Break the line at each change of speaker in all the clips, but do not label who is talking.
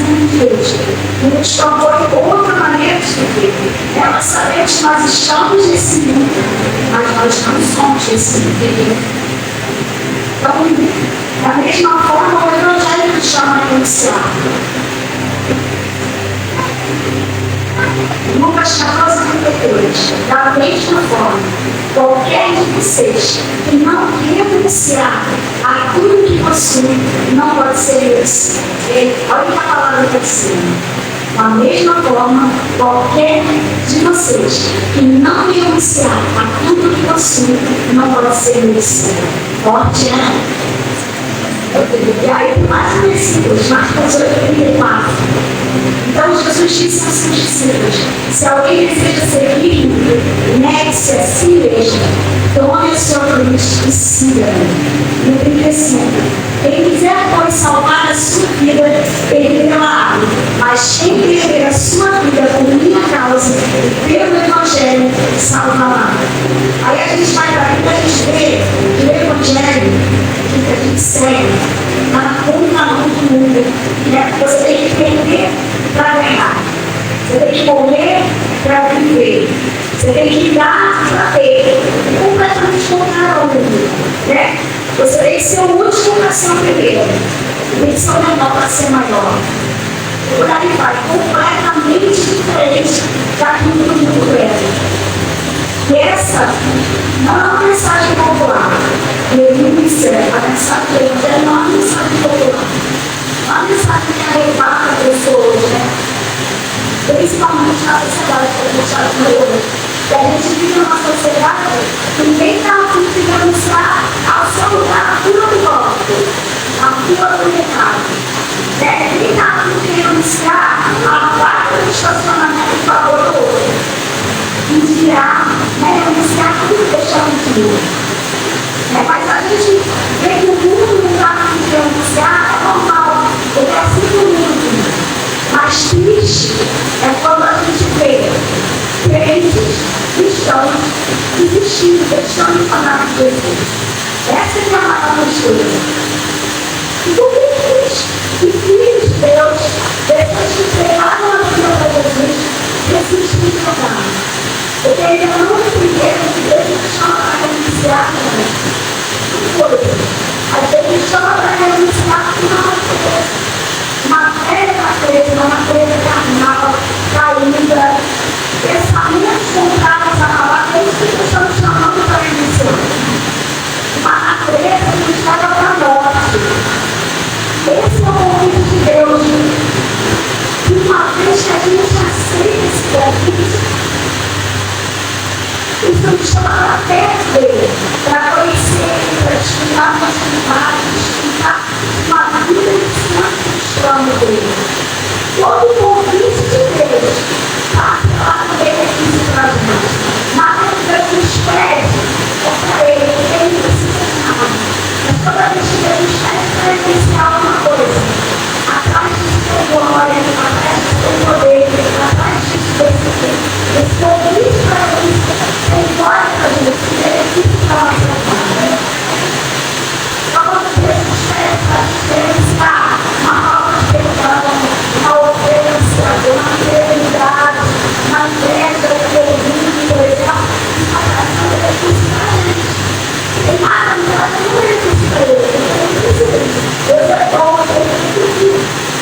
conhecimento de Deus, que nos propõe outra maneira de viver. Nós sabemos que nós estamos nesse mundo, mas nós não somos desse mundo. Então, da mesma forma, o Evangelho nos chama a iniciar. Lucas 14:32. Da mesma forma, qualquer de vocês que não renunciar a tudo que possui, não pode ser esse. Olha que a palavra está dizendo. Da mesma forma, qualquer de vocês que não renunciar a tudo que possui, não pode ser esse. Forte, né? E aí, mais um versículo, Marcos 8:34. Então, Jesus disse aos seus discípulos: se alguém deseja ser rico, negue-se a si mesmo, tome a sua cruz e siga-me. No 35. Quem quiser, pois, salvar a sua vida, perderá. Mas quem perder a sua vida por minha causa e pelo Evangelho, salvará. Aí a gente vai para a Bíblia, a gente vê que o Evangelho que a gente segue está na contramão do mundo. Você tem que perder para ganhar. Você tem que morrer para viver. Você tem que dar para ter. Completamente contrário ao mundo. Né? Você tem que ser o último para ser o primeiro. Você tem que ser o menor para ser maior. Por aí vai, completamente diferente daquilo que o mundo é. E essa não é uma mensagem popular. Renúncia, a mensagem do Evangelho não é uma mensagem popular. É uma mensagem que arrebata pessoas, né? Principalmente na sociedade que a gente está vivendo. Que a gente vive numa sociedade que ninguém está conseguindo renunciar ao seu lugar na fila do voto, na fila do mercado. Ninguém está conseguindo renunciar à vaga de estacionamento em favor do outro. E dirá, renunciar tudo que deixa contigo. Mas a gente vê que o mundo não está conseguindo renunciar, é normal, porque é assim que o mundo. Mas triste é quando a gente vê crentes cristãos desistindo, deixando de falar de Jesus. Essa é a maior mistura. E por que os filhos de Deus, depois que pegaram a vida para Jesus, desistem de jogar? Porque ele não primeiro que Deus nos chama para renunciar também. Às vezes ele chama para renunciar uma velha natureza, uma natureza carnal, caída, pensamentos contrários à palavra, é isso que nós estamos chamando para renunciar. Uma natureza que nos leva para a morte. Esse é o convite de Deus. E uma vez que a gente aceita esse convite, isso nos chama para perto dele, para conhecer, para estudar nossas imagens, estudar uma vida de santo cristão dele. Todo o convite de Deus passa lá no benefício para a gente. Nada que Deus nos pede é para ele, porque ele precisa de nada. Mas toda vez que Deus nos pede para iniciar alguma coisa, atrás de seu glória, atrás de seu poder, atrás de esse convite para isso, tem glória para Deus, que benefício para a nossa vida. Todas as vezes nos pede para experienciar uma nova perdão, uma ofensa, uma fidelidade, uma entrega, um convite, por exemplo, isso traz um benefício para a gente. Tem nada, não traz nenhum benefício para ele. Deus é bom, Deus é tudo.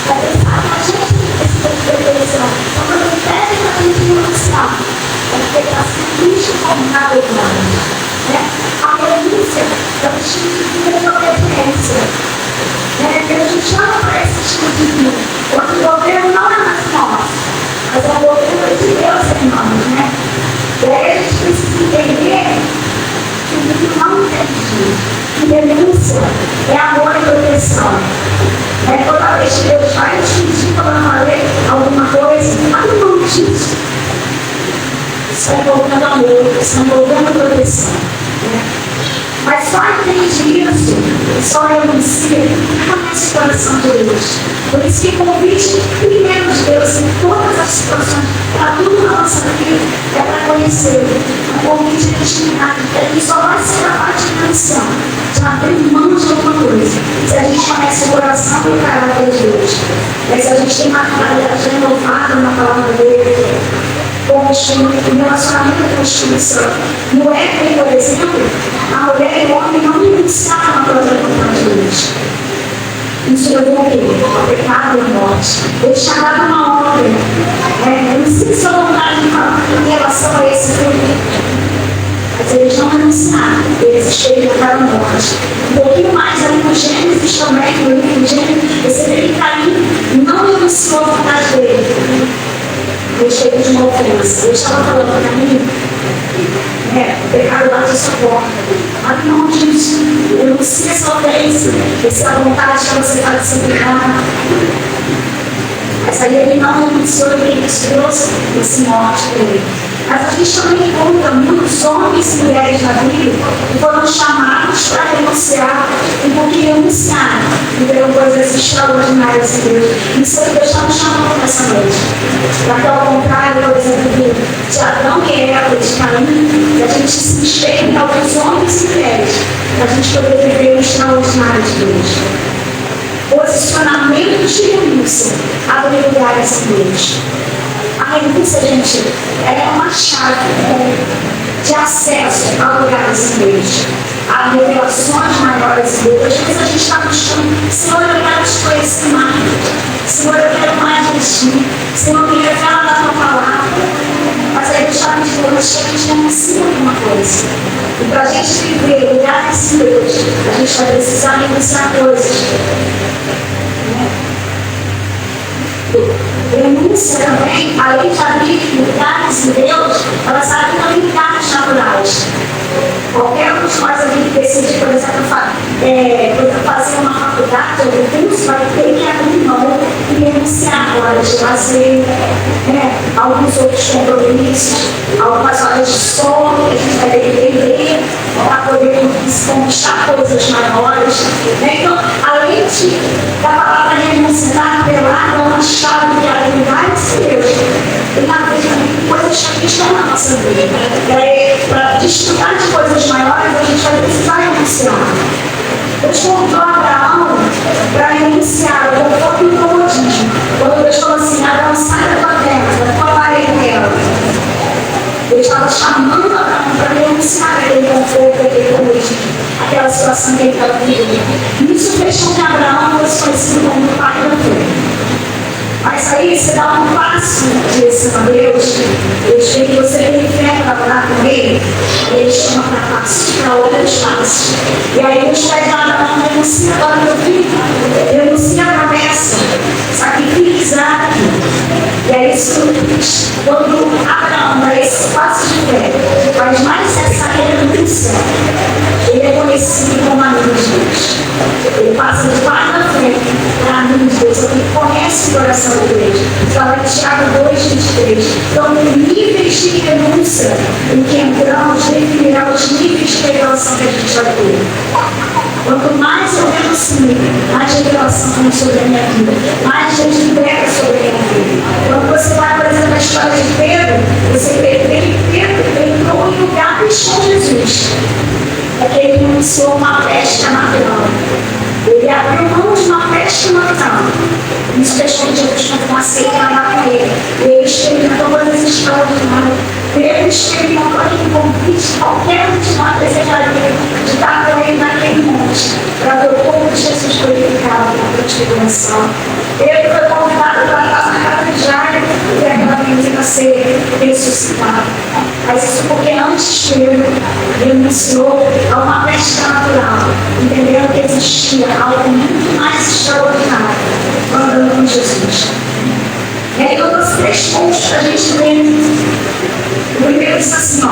Mas ele sabe que a gente precisa de perfeição. Então, quando ele pede para a gente renunciar, é porque ele está se triste com nada mais. A renúncia é um estilo de vida de obediência. Deus nos chama para esse estilo de vida. Onde o governo não é nas mãos, mas é o governo de Deus em nós. E aí a gente precisa entender que o mundo não entende. Que renúncia é amor e proteção. Toda vez que Deus vai nos pedir para fazer alguma coisa, abre mão disso. Isso é envolvendo amor, isso é envolvendo proteção. Mas só entende isso, só renuncia, conhece o coração de Deus. Por isso que o convite primeiro de Deus em todas as situações, para tudo na nossa vida, é para conhecê-lo. Um convite destinado, que só vai ser a parte de missão, de abrir mão de alguma coisa, se a gente conhece o coração e o caráter de Deus. Mas a gente tem uma realidade renovada na palavra dele, com o relacionamento com o Espírito Santo. No Éden, por exemplo, a mulher e o homem não iniciaram a própria vontade de Deus. Isso levou o quê? O pecado e a morte. Ele tinha dado uma ordem. Eu não sei se eu vontade de falar em relação a esse filme. Mas eles não renunciaram, eles experimentaram a morte. Um pouquinho mais ali no Gênesis também, no livro de Gênesis, você vê que Caim não renunciou à vontade dele. Ele chegou de uma ofensa. Ele estava falando para mim, o pecado bate a sua porta. Mas não diz, renuncia essa ofensa, essa vontade que você está de se pecar. Mas aí ele não renunciou e ele trouxe esse morte para ele. Mas a gente também encontra muitos homens e mulheres na Bíblia que foram chamados para renunciar e porque renunciaram e viram coisas extraordinárias em Deus. Isso é o que Deus está nos chamando nessa noite. Para que, ao contrário, por exemplo, de Adão e Eva, de Caim, a gente se espelhe em alguns homens e mulheres para a gente poder viver o extraordinário de Deus. Posicionamento de renúncia abre lugares em Deus. A renúncia, gente, é uma chave de acesso a lugares em Deus, a revelações maiores em Deus. Às vezes a gente está buscando, Senhor, eu quero te conhecer mais, Senhor, eu quero mais de ti, Senhor, me revela da tua palavra. Mas aí Deus está me falando, a gente renuncia alguma coisa. E para a gente viver lugares em Deus, a gente vai precisar renunciar coisas. Renúncia também, além de abrir lugares em Deus, ela sabe também lugares naturais. Qualquer um de nós aqui que decidir, por exemplo, fazer uma faculdade ou curso, vai ter que abrir mão e renunciar horas de lazer, alguns outros compromissos, algumas horas de sono que a gente vai ter que vender para poder conquistar coisas maiores. Então, além da palavra renúncia estar atrelada a uma chave que abre lugares em Deus, e na verdade também coisas que a gente não na nossa vida. Para desfrutar de coisas maiores, a gente vai precisar renunciar. Deus convidou Abraão para renunciar ao conforto e comodismo. Quando Deus falou assim, Abraão, sai da tua terra, da tua parentela. Ele estava chamando Abraão para renunciar aquele conforto, aquele comodismo, aquela situação que ele estava vivendo. Isso fez com que Abraão fosse conhecido como o pai da fé. Mas aí você dá um passo de direção a Deus, Deus vê que você tem fé para orar com Ele, Ele chama para passos, para outros passos. E aí Deus pede a Abraão, renuncia agora meu filho, renuncia a promessa, sacrifique Isaac. E é isso, quando Abraão dá esse passo de fé, faz mais essa renúncia, ele é conhecido como amigo de Deus. Ele passa de pai da fé para amigo de Deus, ele conhece o coração de Deus. Fala em Tiago 2,23. Então, níveis de renúncia em que entramos definirá os níveis de revelação que a gente vai ter. Quanto mais eu renuncio, mais revelação tem sobre a minha vida, mais Deus libera sobre a minha vida. Quando você vai, por exemplo, a história de Pedro, você vê que Pedro entrou em lugares com Jesus. Porque ele renunciou uma pesca natural. Ele abriu mão de uma pesca natural. Isso fez com que Jesus não aceitava com ele. Ele experimentou coisas extraordinárias. Pedro experimentou aquele convite, qualquer um de nós desejaria de estar com ele naquele monte, para ver o povo de Jesus glorificado na transfiguração. Pedro foi convidado para estar na casa de Jairo e aquela menina ser ressuscitada. Mas isso porque antes Pedro renunciou a uma pesca natural, entendendo que existia algo muito mais extraordinário andando com Jesus. E aí eu trouxe 3 pontos para a gente ler. O primeiro diz assim,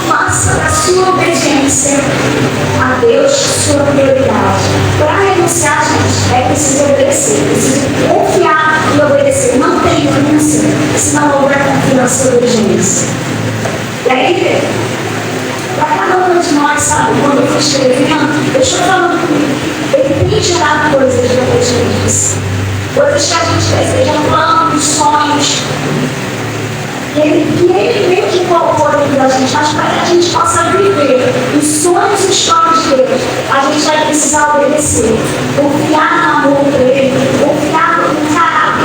faça da sua obediência a Deus sua prioridade. Para renunciar, gente, é preciso obedecer, preciso confiar e obedecer. Não tem renúncia, se não houver confiança e obediência. E aí, para cada um de nós, sabe, quando eu fui escrevendo, eu estou falando comigo, ele tem gerado coisas de obediência. Coisas que a gente deseja, planos, sonhos. E ele meio que colocou dentro da gente, mas para que a gente possa viver os sonhos e os planos de Deus, a gente vai precisar obedecer, confiar no amor dele, confiar no caráter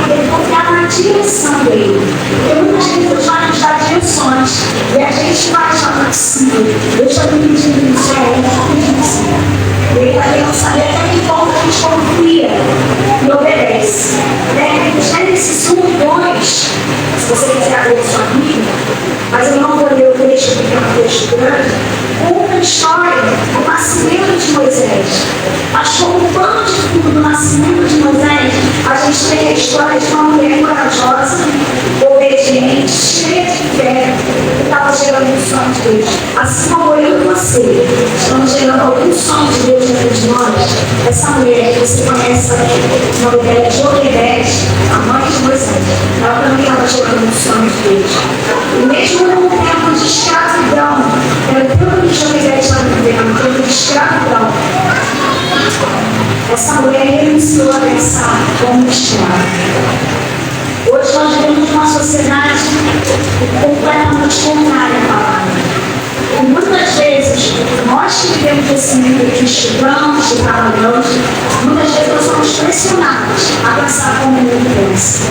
essa mulher que você conhece, uma mulher de Joquebede, a mãe de Moisés, ela também estava jogando os sonhos dele. E mesmo num tempo de escravidão, era tudo que Joquebede estava vivendo, um tempo de escravidão, essa mulher renunciou a pensar como escrava. Hoje nós vivemos uma sociedade completamente contrária à palavra. E muitas vezes, nós que vivemos esse nível de estudamos, de trabalhamos, muitas vezes nós somos pressionados a pensar como o mundo pensa.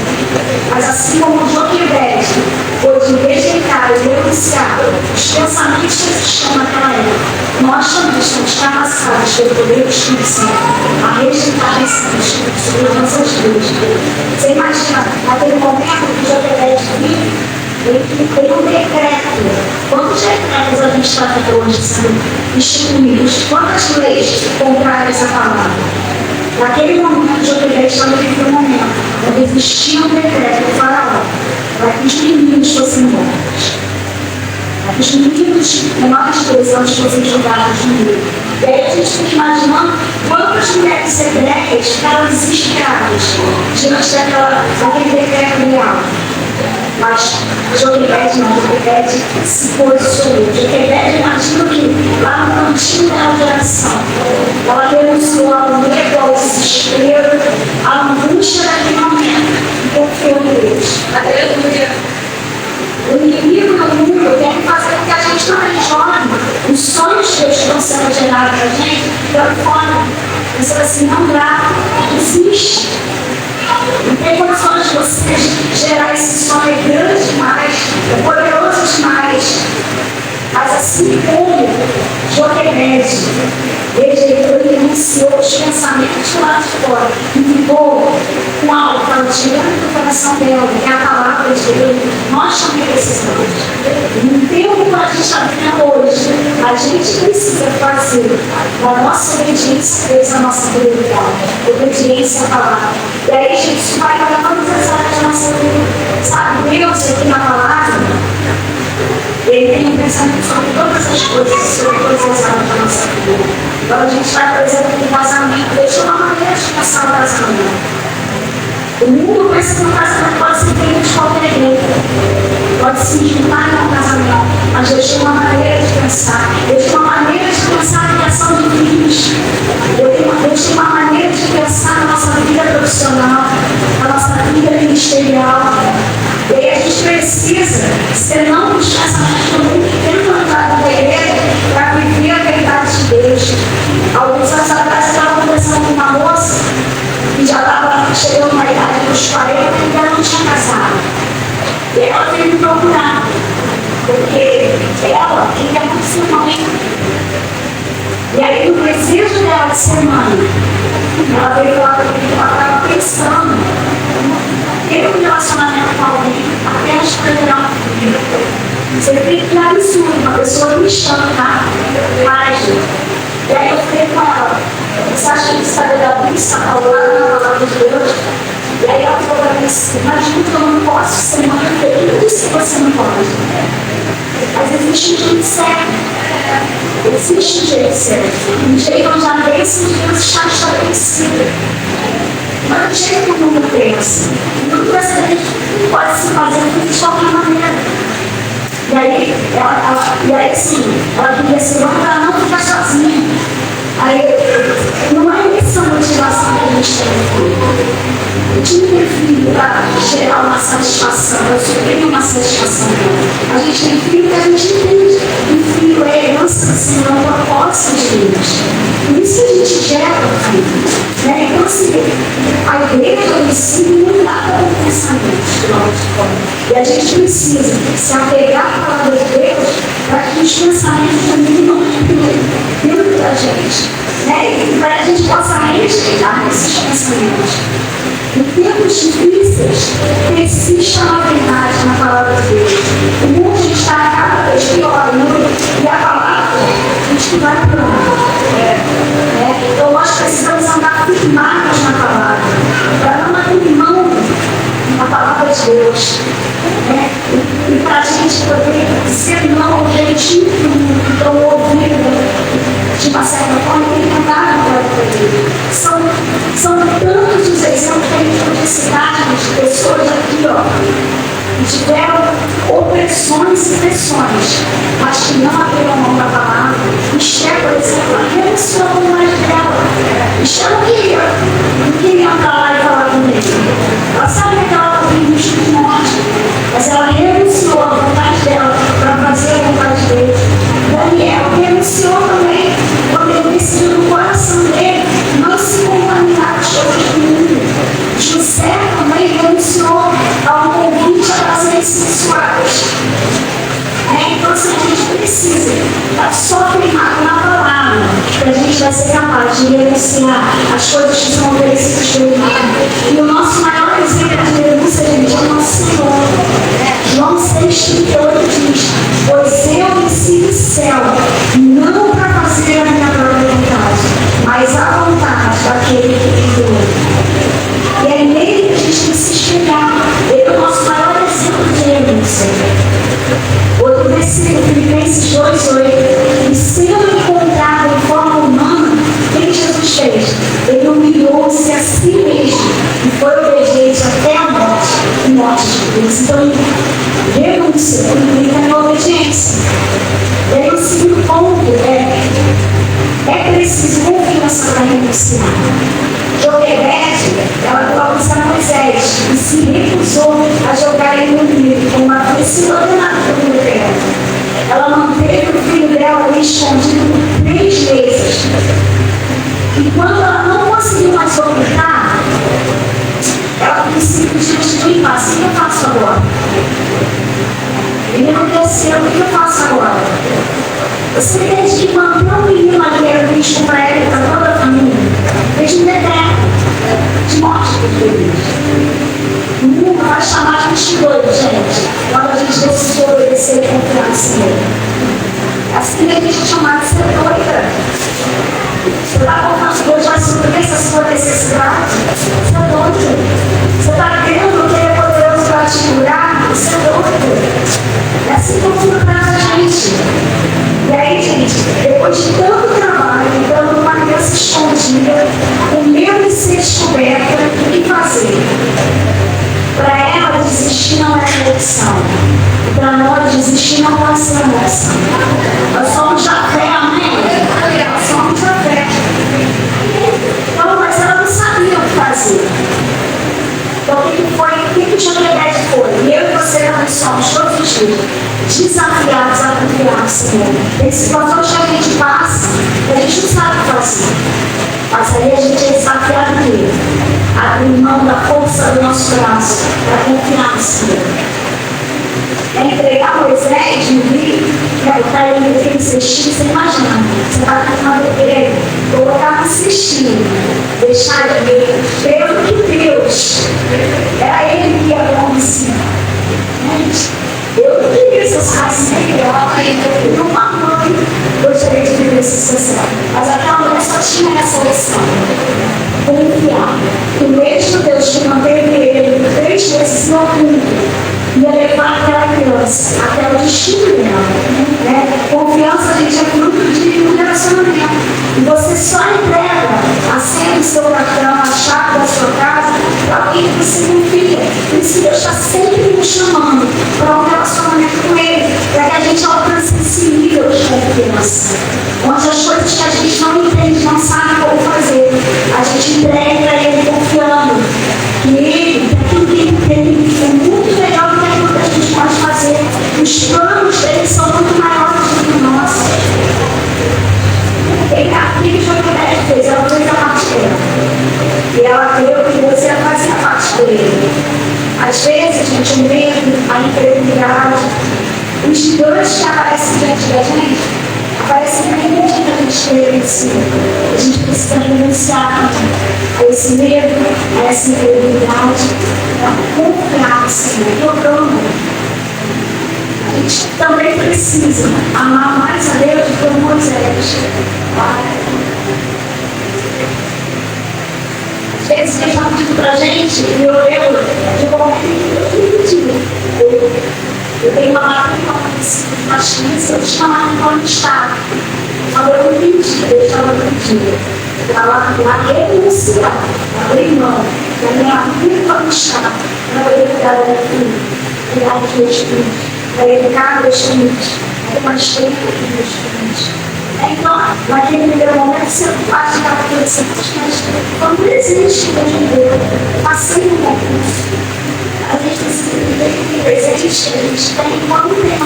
Mas assim como o Joquebede foi de rejeitar e denunciar os pensamentos que existiam naquela época, nós também estamos capacitados pelo poder do Espírito Santo a rejeitar pensamentos sobre as nossas vidas. Você imagina, naquele momento que o Joquebede vive, ele tem um decreto. Quantos decretos a gente está aqui hoje sendo instituídos? Quantas leis contrárias à palavra? Naquele momento, Joquebede estava vivendo um momento onde existia um decreto do faraó para que os meninos fossem mortos. Para que os meninos menores de 2 anos fossem julgados no meio. E aí a gente fica imaginando quantas mulheres hebreias ficaram desesperadas diante daquele decreto real. Mas Joquebede se posicionou. Joquebede, imagina que lá no cantinho dela de oração, ela denunciou ao medo, ao desespero, à angústia daquele momento e confiou em Deus. O inimigo do mundo quer fazer com que a gente não jogue os sonhos que estão sendo gerados para a gente para fora. Você assim, não dá, existe. Não tem condições de você gerar esse sonho grande demais, poderoso demais. Mas assim como Joquebede rejeitou e denunciou os pensamentos lá de fora e ficou com algo que ela tirou do coração dela, que é a palavra de Deus, nós também precisamos. No tempo que a gente está vivendo hoje, a gente precisa fazer da nossa obediência a Deus a nossa prioridade, obediência à palavra. E aí, gente, isso vai para todas as áreas da nossa vida. Sabe, Deus aqui na palavra, Ele tem um pensamento sobre todas as coisas, sobre todas as áreas da nossa vida. Então a gente vai, por exemplo, no casamento, deixa uma maneira de pensar o casamento. O mundo pensa que o casamento pode ser feito de qualquer jeito, pode se juntar em um casamento, mas Deus tem uma maneira de pensar, Deus tem uma maneira de pensar a criação de filhos, Deus tem uma maneira de pensar na nossa vida profissional, na nossa vida ministerial. E aí a gente precisa ser não os pensamentos do mundo que tentam entrar na igreja para viver a verdade de Deus. Alguns anos atrás eu estava conversando com uma moça que já estava chegando na idade dos 40 e ela não tinha casado. E ela veio me procurar, porque ela queria muito ser mãe. E aí no desejo dela de ser mãe, ela veio falar para mim que ela estava pensando ter um relacionamento com alguém apenas para gerar um filho. Você tem que dar isso, uma pessoa cristã, tá? Frágil. E aí eu falei com ela, você acha que isso da Bíblia está falando na palavra de Deus? E aí ela falou para mim assim, mas que eu não posso ser mãe, eu disse que você não pode. Mas existe um jeito certo. Existe um jeito certo. Um jeito onde a bênção de Deus está estabelecida. Mas do jeito que o mundo pensa, o mundo pensa que a gente pode se fazer de qualquer maneira. E aí sim, ela queria ser mãe para não ficar sozinha. Aí não é essa motivação que a gente tem. A gente não tem filho para gerar uma satisfação, eu só tenho uma satisfação. A gente tem filho que a gente entende. E filho é herança do Senhor, é um propósito de Deus. Por isso que a gente gera o filho. Né? Então, assim, a igreja em si não dá para o pensamento de lado de fora. E a gente precisa se apegar à palavra de Deus para que os pensamentos também não fiquem dentro da gente. Né? E para que a gente possa respeitar esses pensamentos. Em tempos difíceis, persista na verdade, na palavra de Deus. O mundo está cada vez pior, e a palavra, a gente vai para onde? Então nós precisamos andar firmados na palavra, para não abrir mão da palavra de Deus. E para a gente poder ser não objetivo do mundo, então ouvido de uma certa forma, tem que andar na palavra de Deus. tiveram opressões e pressões, mas que não abriram mão da palavra. Esther, por exemplo, renunciou ao marido dela. Esther não queria entrar lá e falar com ele. Ela sabia que ela corria risco de morte, mas ela renunciou à vontade dela para fazer a vontade dele. Daniel renunciou também, quando ele decidiu no coração dele não se contaminar com as coisas do mundo. José também renunciou ao convite a prazeres sexuais. Então, assim, a gente precisa estar só firmado na palavra, que a gente vai ser capaz de renunciar as coisas que são oferecidas pelo mundo. E o nosso maior exemplo de renúncia, gente, é o nosso Senhor. João 6,38 diz: pois eu desci do céu, não para fazer a minha própria vontade, mas a vontade daquele que me enviou. E é nele que a gente tem que se espelhar. Ele é o nosso maior exemplo de renúncia. Outro versículo, Filipenses 2,8: e sendo encontrado em forma humana, o que Jesus fez? Ele humilhou-se a si mesmo e foi obediente até a morte e morte de cruz. Então, renúncia implica a obediência. E aí, o segundo ponto é preciso confiança para renunciar. Joquebede, ela coloca a Moisés e se recusou a jogar ele no rio, como havia sido ordenado pelo Eterno. Ela manteve o filho dela ali escondido por 3 meses. E quando ela não conseguiu mais ocultar, ela princípio de impasse. O que eu faço agora? Ele não desceu, o que eu faço agora? Você tem que manter o menino ali, era risco para ele, para toda a família. Desde o decreto de morte de Deus. O mundo vai chamar de doido, gente, quando a gente decide obedecer e confiar no Senhor. Assim que a gente é chamado de ser doida. Você está contando que Deus vai suprir essa sua necessidade? Você é doido. Você está crendo que Ele é poderoso para te curar? Você é doido. É assim que o mundo traz a gente. E aí, gente, depois de tanto trabalho, dando uma criança escondida, com medo de ser descoberta, o que fazer? Para ela, desistir não é uma opção. Para nós, desistir não pode ser uma opção. Nós somos da fé, amém? Nós somos da fé. Então, mas ela não sabia o que fazer. Então, o que foi? O que o Joquebede foi? E eu e você também somos, todos os dias, desafiados a confiar no Senhor. Tem situações que a gente passa e a gente não sabe o que fazer. Mas aí a gente é desafiado nele. Abrir mão da força do nosso braço para confiar no Senhor. É entregar Moisés no rio, botar ele naquele cestinho. Você imagina, você vai com uma bebê, colocar no cestinho, deixar ele ver, pelo que Deus, era ele que ia conduzir. Gente, eu não queria essas raças melhores, numa mãe gostaria de viver essa situação. Mas aquela mulher só tinha essa opção: confiar. E mesmo Deus que manteve ele por 3 meses no mundo, ia levar aquela criança até o destino dela. Confiança, gente, é fruto de um relacionamento. E você só entrega a senha do seu cartão, a chave da sua casa, para alguém que você confia. Por isso Deus está sempre nos chamando para um relacionamento com Ele, para que a gente alcance esse nível de confiança, onde as coisas que a gente não entende, não sabe como fazer, a gente entrega para Ele confiando que Ele, aquilo que Ele tem, é muito melhor do que aquilo que a gente pode fazer. Os planos dele são muito maiores do que o nosso. E o que Joquebede fez? Ela fez a parte dela. E ela creu que Deus ia fazer a parte dele. Às vezes, gente, o medo, a incredulidade, os gigantes que aparecem diante da gente, aparecem naquele dia que a gente renuncia. A gente precisa renunciar a esse medo, a essa incredulidade, para confiar no Senhor, trocando. A gente também precisa amar mais a Deus do que Moisés. Às vezes Deus está pedindo para a gente, e eu de qualquer jeito, eu tenho uma máquina de machista, eu tinha uma máquina de estado. Quando eu entendi, Deus estava pedindo. Ela renunciar, abrir mão da minha vida para o estado, para poder cuidar da minha filha. criar os meus filhos, para educar meus filhos, para uma escolha dos meus filhos. Então, naquele primeiro momento, você não faz de cada coisa, mas quando existe que Deus me deu, passei um concurso. A gente precisa entender que existe, a gente tem quanto tempo.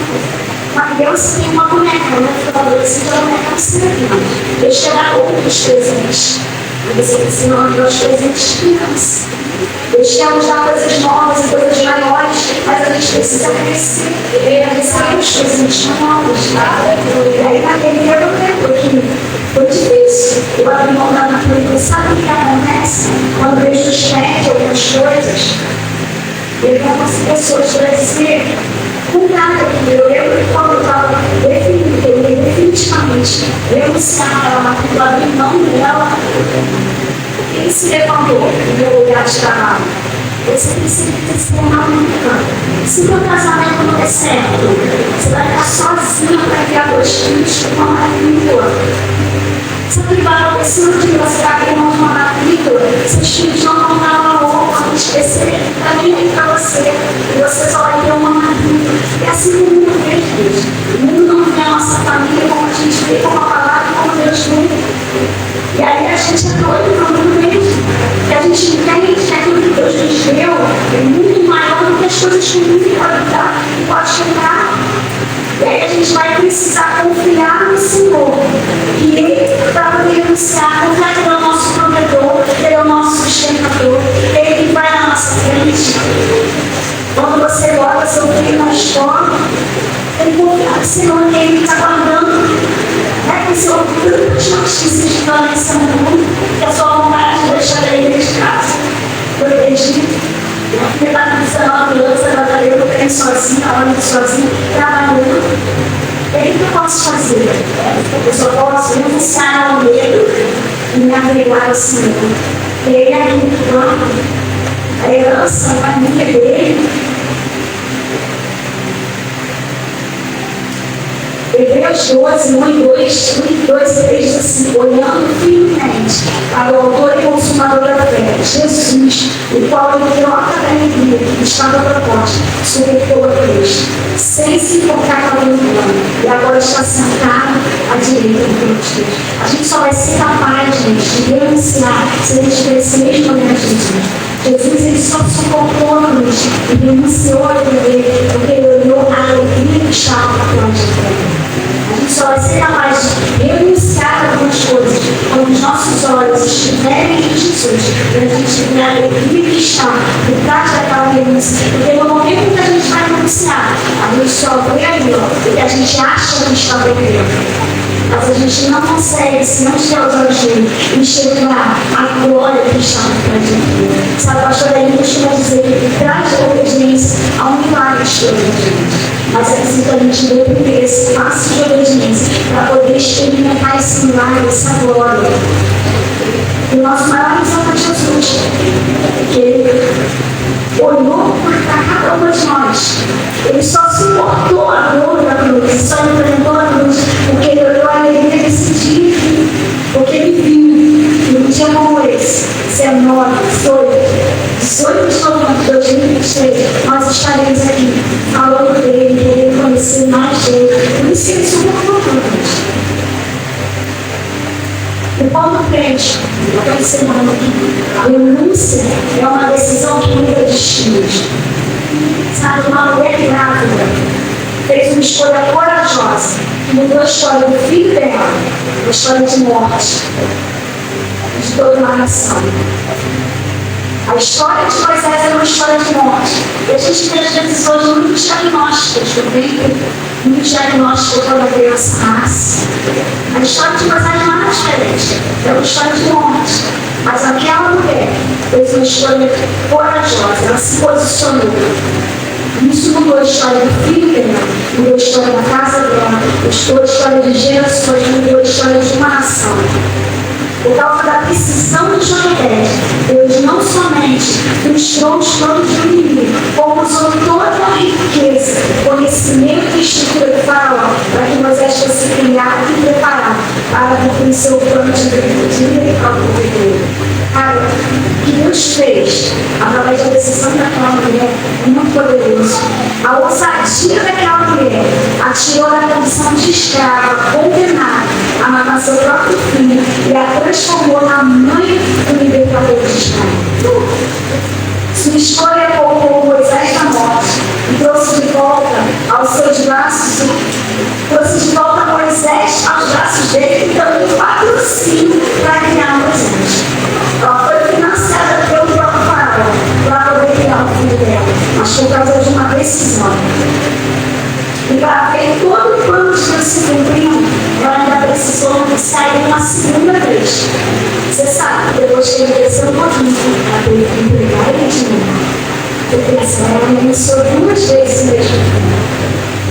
Uma criança tem uma boneca, né? Eu falei assim, a boneca não se lembra. Deus terá outros presentes. Você precisa de os presentes crianças. Deus quer nos dar coisas novas e coisas maiores, mas a gente precisa crescer. Receber os presentes novos. E aí, naquele tempo que foi difícil, eu abri mão da natureza. Sabe o que acontece? Quando Deus nos pede algumas coisas, ele vai com as pessoas para dizer, com nada que eu lembro que quando eu estava definitivamente renunciar ela, naquilo, abrir mão dela, ele se levantou no meu lugar de trabalho. Você precisa se tornar única. Se o teu casamento não der certo, você vai ficar sozinha para criar dois filhos com uma maravilha. Sabe o que vai acontecer no dia que você vai abrir mão de uma maravilha? Seus filhos não vão dar uma honra quando eles crescerem para mim e para você. E você só vai ter uma maravilha. É assim que o mundo vê, gente. O mundo não vê a nossa família como a gente vê, como a palavra, como Deus vê. E aí a gente é doido para o mundo mesmo. E a gente entende que aquilo que Deus nos deu é muito maior do que as coisas que o mundo pode dar e pode chegar. E aí a gente vai precisar confiar no Senhor. E Ele, para poder anunciar, confiar que Ele é o nosso provedor, Ele é o nosso sustentador, Ele que vai na nossa frente. Quando você bota seu filho na escola, tem que confiar no Senhor, que Ele está guardando. É que você ouve tantas notícias de violência no mundo, que a sua vontade de deixar ele de casa, protegido. Minha filha está com 19 anos, ela está eu bem sozinha, olhando sozinha, trabalhando. O que eu posso fazer? Eu só posso renunciar ao medo e me averiguar ao Senhor. Ele é aquilo que ama, a herança, a família dele. Hebreus 12, 1 e 2 e 3 diz assim, olhando firmemente para o autor e consumador da fé, Jesus, o qual em troca da alegria que estava proposta, suportou a cruz, sem se importar com a humana, e agora está sentado à direita do Deus. A gente só vai ser capaz, gente, de denunciar se a gente tiver esse mesmo olhar de Jesus. Jesus, ele só suportou a cruz e denunciou a poder, porque ele olhou a alegria que estava atrás de Deus. A gente só vai ser capaz de renunciar algumas coisas quando os nossos olhos estiverem em Jesus, para a gente ver a alegria que está por trás daquela renúncia. Porque no momento que a gente vai renunciar, a gente só vê ali, o que a gente acha que a gente está vendo. Mas a gente não consegue, se não tiver os olhos dele, enxergar a glória que está por trás daquilo. Sabe, a pastora Aline costuma dizer que por trás da obediência há um milagre de obediência. Mas é preciso que a gente dê primeiro esse passo de obediência para poder experimentar esse milagre, essa glória. E o nosso maior exemplo é Jesus, que ele olhou para cada uma de nós. Ele só suportou a dor da cruz, só enfrentou a cruz, porque ele olhou a alegria desse dia, porque ele viu que um dia como esse, 19, 18 de novembro de 2023, nós estaremos aqui falando dele, querendo conhecer mais dele. Por isso que ele suportou tudo. O ponto crente, eu estou ensinando aqui, a renúncia é uma decisão que muda destinos. Sabe, uma mulher grávida fez uma escolha corajosa, que mudou a história do filho dela, uma história de morte, de toda uma nação. A história de Moisés era uma história de morte. E a gente tem, às vezes, hoje muitos diagnósticos do ventre, muitos diagnósticos quando a criança nasce. A história de Moisés não era diferente. Era uma história de morte. Mas aquela mulher fez uma escolha corajosa. Ela se posicionou. Isso mudou a história do filho dela, mudou a história da casa dela, mudou a história de gerações, mudou a história de uma nação. Por causa da precisão de Josué, Deus não somente frustrou os planos do inimigo, como usou toda a riqueza, conhecimento e estrutura do faraó, para que Moisés fosse criado e preparado para cumprir seu plano de vida ao povo dele. Cara, o que Deus fez através da decisão daquela mulher é muito poderoso. A ousadia daquela mulher a tirou da condição de escrava, condenada a matar seu próprio filho e a transformou na mãe do libertador de Israel. Sua escolha poupou Moisés da morte e trouxe de volta aos seus braços, trouxe de volta Moisés aos braços dele e dando um patrocínio para criar Moisés. Ela foi financiada pelo próprio Faraó para poder criar o filho dela, mas por causa de uma decisão. E para ver todo o plano de Deus se cumprindo, ela ainda precisou sair uma segunda vez. Você sabe, depois que ele desceu um pouquinho, ela teve que entregar ele de novo. Ela iniciou 2 vezes mesmo.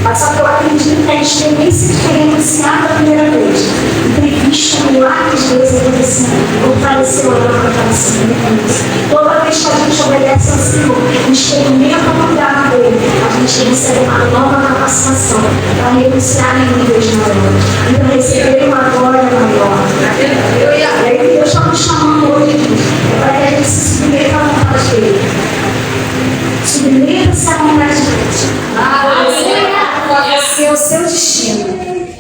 Mas só que eu acredito que a experiência de ter renunciado a primeira vez e ter visto o milagre de Deus acontecendo, fortaleceu ela para fortalecendo. Toda vez que a gente obedece ao Senhor, experimenta o cuidado dele, a gente recebe uma nova capacitação para renunciar em níveis maiores e para receber uma glória maior. E aí Deus está nos chamando hoje para que a gente se submeta à vontade dele. Submeta-se à vontade de Deus. Esse é o seu destino.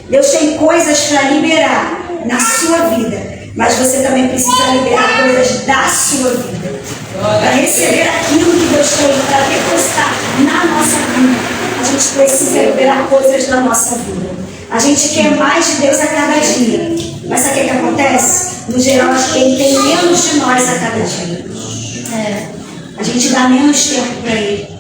Deus tem coisas para liberar na sua vida, mas você também precisa liberar coisas da sua vida para receber aquilo que Deus tem, para depositar na nossa vida. A gente precisa liberar coisas da nossa vida. A gente quer mais de Deus a cada dia, mas sabe o que acontece? No geral, Ele tem menos de nós a cada dia. A gente dá menos tempo para Ele.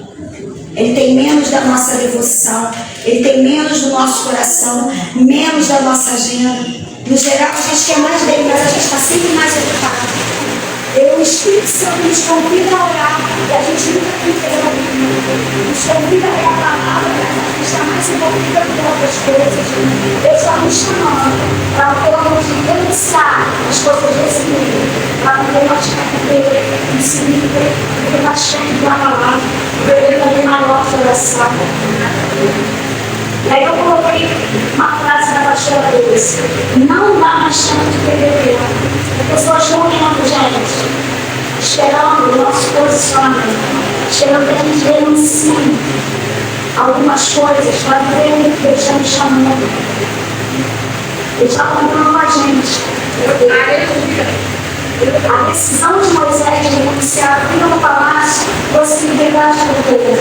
Ele tem menos da nossa devoção, Ele tem menos do nosso coração, menos da nossa agenda. No geral, a gente quer mais dele, mas a gente está sempre mais ocupado. O Espírito Santo nos convida a orar e a gente nunca tem tempo. Nos convida a ler a palavra, mas a gente está mais envolvida com outras coisas. Deus está nos chamando para podermos denunciar as coisas desse mundo, para podermos viver esse nível, porque nós temos da palavra, porque também na nossa oração. E aí eu coloquei uma frase da pastora Deus: não dá mais tempo de perder tempo. As pessoas vão olhando, gente, esperando o nosso posicionamento, esperando que a gente denuncie algumas coisas para ver o que Deus está nos chamando. Ele está contando com a gente. A decisão de Moisés de renunciar a vida no palácio trouxe liberdade para o povo.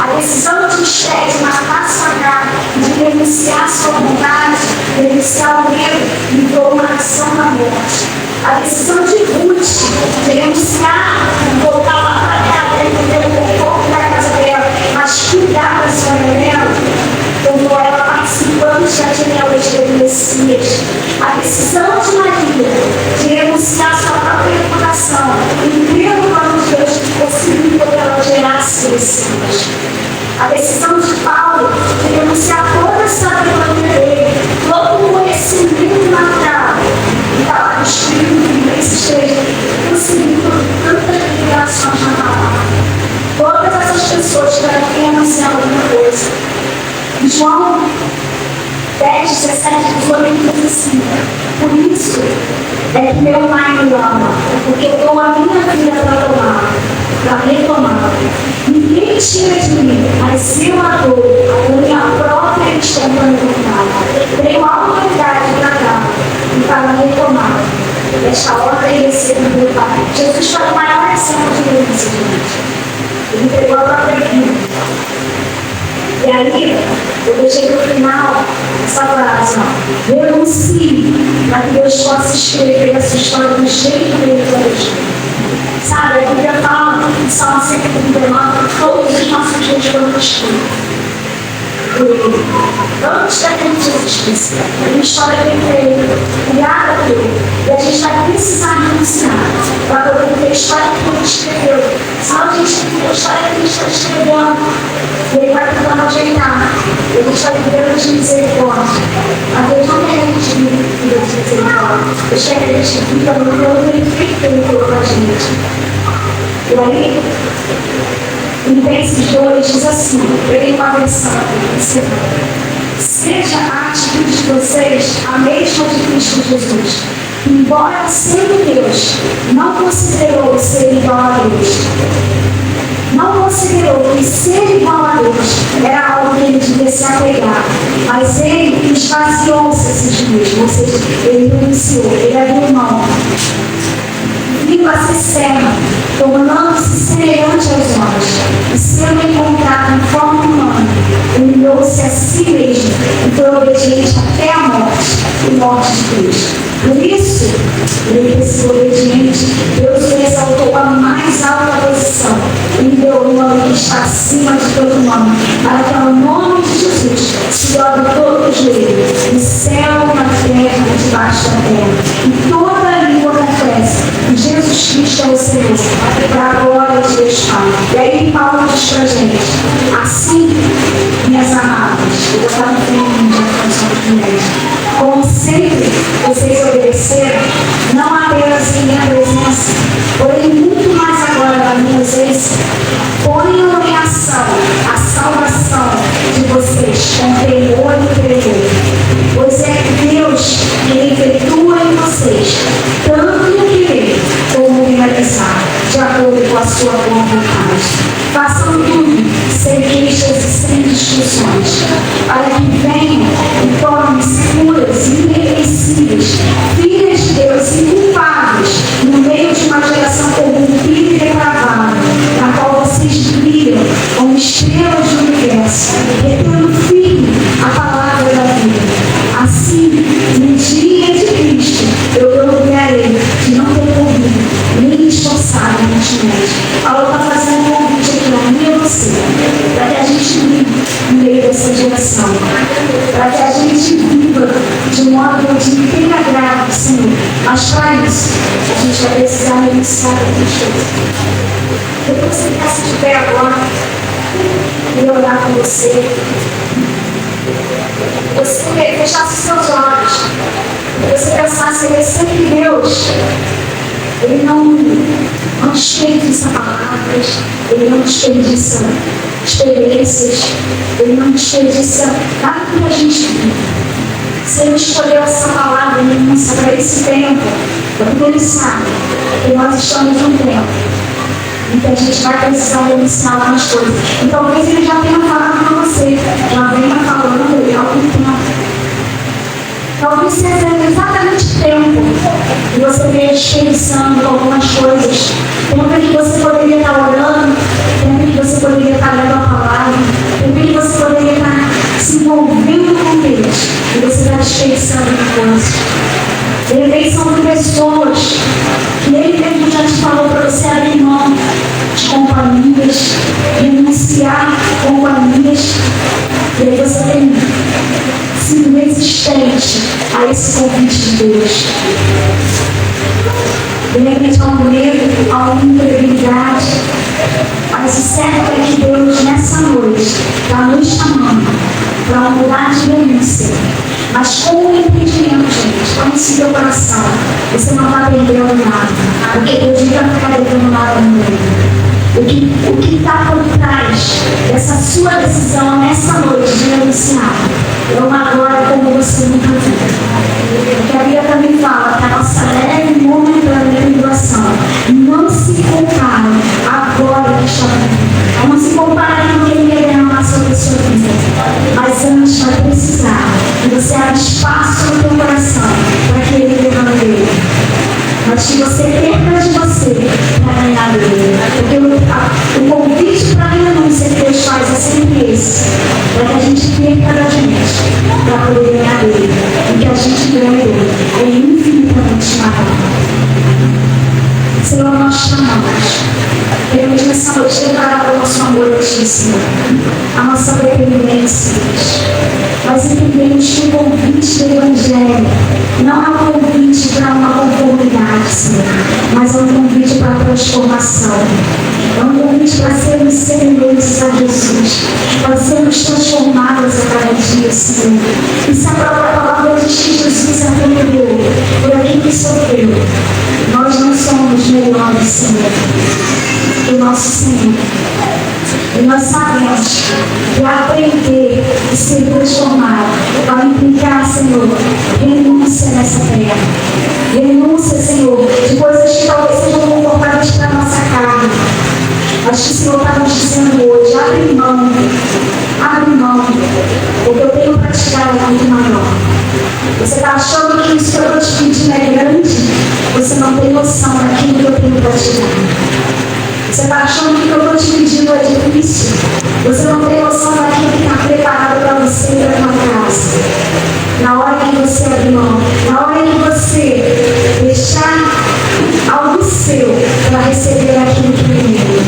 A decisão de Esther de matar Sagar, de renunciar a sua vontade, de renunciar o medo, livrou uma nação da morte. A decisão de Ruth de renunciar, voltar lá para a casa dela, ter um pouco da casa dela, mas cuidar da sua dela, tornou ela participante da genealogia do Messias. A decisão de Maria de renunciar a sua própria reputação e crer no plano de Deus possibilitou que ela gerasse Messias. A decisão de Paulo de renunciar toda a sabedoria dele, todo o conhecimento natural, e estava construindo esses três, conseguindo tantas revelações na palavra. Todas essas pessoas tiveram que renunciar alguma coisa. João 10, 17, 18 diz assim: por isso é que meu Pai me ama, porque eu dou a minha vida para tomar, para retomar. Ninguém tira de mim, mas eu a dou, a minha própria e espontânea vontade. Tenho a autoridade para dar e para retomar. Esta ordem recebo do meu Pai. Jesus foi o maior exemplo de renúncia, gente. Ele entregou a própria vida. E aí, eu deixei no final essa frase: renuncie para que Deus possa escrever essa história do jeito dele para hoje. Sabe, a Bíblia fala em Salmo 139, todos os nossos dias foram escritos por ele. Antes da que Jesus existisse, a minha história é perfeita, criada por ele. E a gente vai precisar renunciar para poder ter a história que ele escreveu. Senão a gente tem a história que a gente está escrevendo. E ele vai tentando ajeitar. E a gente vai vivendo de misericórdia. Mas Deus não quer a gente viver de misericórdia. Deus quer que a gente viva no plano perfeito que ele colocou a gente. E aí, Filipenses 2 diz assim, eu tenho uma versão seja a atitude de vocês a mesma de Cristo Jesus, embora sendo Deus, não considerou ser igual a Deus. Não considerou que ser igual a Deus era algo que ele devia se apegar, mas ele esvaziou-se a si mesmo, ou seja, ele renunciou, ele abriu mão, vindo a ser servo, tornando-se semelhante aos homens, e sendo encontrado em forma humana, humilhou-se a si mesmo e foi obediente até a morte de Cristo. Por isso, ele que se obediente, Deus o exaltou à mais alta posição e lhe deu o nome que está acima de todo nome, para que ao nome de Jesus se dobre todo o joelho, no céu, na terra e debaixo da terra, e toda língua confesse que Jesus Cristo é o Senhor, para a glória de Deus Pai. E aí Paulo diz para a gente, assim, minhas amadas, eu vou estar no feminino de atenção de mulheres, como sempre vocês obedeceram, não apenas em minha presença, porém muito mais agora na minha ausência, ponham em ação a salvação de vocês com temor e tremor, pois é Deus que efetua em vocês tanto no querer como no realizar, de acordo com a sua boa vontade. Façam tudo sem queixas e sem discussões, para que venham e tornem-se puras e irrepreensíveis, filhas de Deus inculpáveis, no meio de uma geração corrompida e depravada, na qual vocês brilham como estrelas do universo, retendo firme a palavra da vida. Assim, no dia de Cristo, eu orgulharei de não ter corrido, nem me esforçado inutilmente. Paulo está fazendo um convite aqui a mim e a você, para que a gente viva no meio dessa geração, para que a gente viva de um modo de inteira agrado ao Senhor. Mas para isso, a gente vai precisar renunciar a Cristo. Depois você ficar de pé agora, e orar com você. Você fechasse seus olhos, você pensasse que sempre Deus, Ele não desperdiça palavras, Ele não desperdiça experiências, Ele não desperdiça nada que a gente vive. Se Ele escolheu essa palavra imensa para esse tempo, é porque Ele sabe que nós estamos num tempo em que a gente vai precisar renunciar algumas coisas. E talvez Ele já tenha falado para você, já venha falando há algum tempo. Talvez seja exatamente o tempo que você veio desperdiçando algumas coisas. Tempo que você poderia estar orando, tempo que você poderia estar lendo a palavra, tempo que você poderia estar se envolvendo com Deus, e você está desperdiçando coisas. De repente são pessoas que Ele mesmo já te falou para você abrir mão de companhias, renunciar companhias, e aí você tem sido resistente a esse convite de Deus. De repente há um medo, há uma incredulidade, mas o certo é que Deus nessa noite está nos chamando para uma mudar de renúncia. Mas com o entendimento, gente, põe isso no seu coração, você não está perdendo nada, porque Deus não vai ficar devendo nada no meio. O que está por trás dessa sua decisão nessa noite de renunciar é uma glória como você nunca viu. Porque a Bíblia também fala que a nossa leve e momentânea tribulação não se compara à glória que está vindo. Não se compara com o que Ele quer derramar sobre a sua vida. Mas antes vai precisar que você abra espaço no teu coração para que Ele derrame dele. Mas que você perca de você para ganhar dele. Porque o convite para a renúncia que Deus faz é sempre esse. Para que a gente perca da gente, para poder ganhar dele. E que a gente ganhe dele. É infinitamente maior. Senhor, nós chamamos. Queremos nessa noite declarar o nosso amor a Ti, Senhor. A nossa dependência, mas entendemos que o convite do Evangelho não é um convite para uma conformidade, Senhor, mas é um convite para a transformação. É um convite para sermos semelhantes a Jesus, para sermos transformados a cada dia, Senhor. E se a própria palavra diz que Jesus aprendeu por aquilo que sofreu, nós não somos melhores, Senhor, que o nosso Senhor. E nós sabemos que aprender e ser transformado vai implicar, Senhor, renúncia nessa terra. renúncia, Senhor, de coisas que talvez sejam confortáveis para a nossa carne. Mas que o Senhor está nos dizendo hoje, abre mão, o que eu tenho para te dar é muito maior. Você está achando que isso que eu estou te pedindo é grande? Você não tem noção daquilo que eu tenho para te dar. Você está achando que o que eu estou te pedindo é difícil? Você não tem noção daquilo que está preparado para você e para a tua casa. Na hora que você abrir mão, na hora que você deixar algo seu para receber aquilo que primeiro.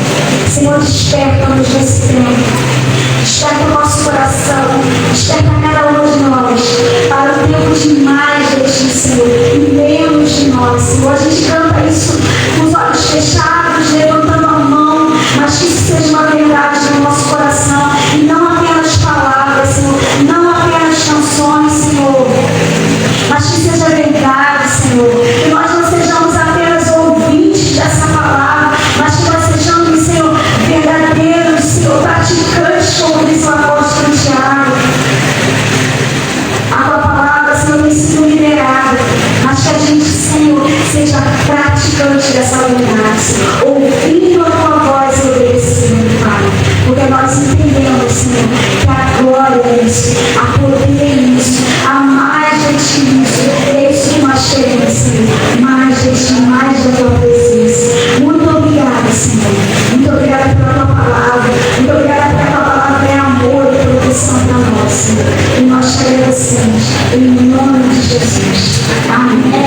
Senhor, desperta-nos nesse tempo. Desperta o nosso coração, desperta cada um de nós para o tempo de mais de ti, Senhor, e menos de nós, Senhor. A gente canta isso com os olhos fechados, levantando a mão, mas que isso seja uma verdade no nosso coração e não apenas palavras, Senhor, não apenas canções, Senhor, mas que seja verdade, Senhor, que nós não sejamos apenas ouvintes dessa palavra, mas que nós sejamos, Senhor, verdadeiros, Senhor, praticantes, como diz o apóstolo Tiago. A tua palavra, Senhor, tem sido liberada, mas que a gente, Senhor, seja praticante dessa verdade, Senhor, ouvindo a tua voz e obedecendo, Pai, porque nós entendemos, Senhor, que a glória é isso, a poder é isso, a mais de ti isso, é isso que nós queremos, Senhor, mais de ti, mais da tua presença. Muito obrigada, Senhor, muito obrigada pela tua palavra, muito obrigada porque a tua palavra é amor e proteção para nós, Senhor, e nós te agradecemos, em nome de Jesus. Amém.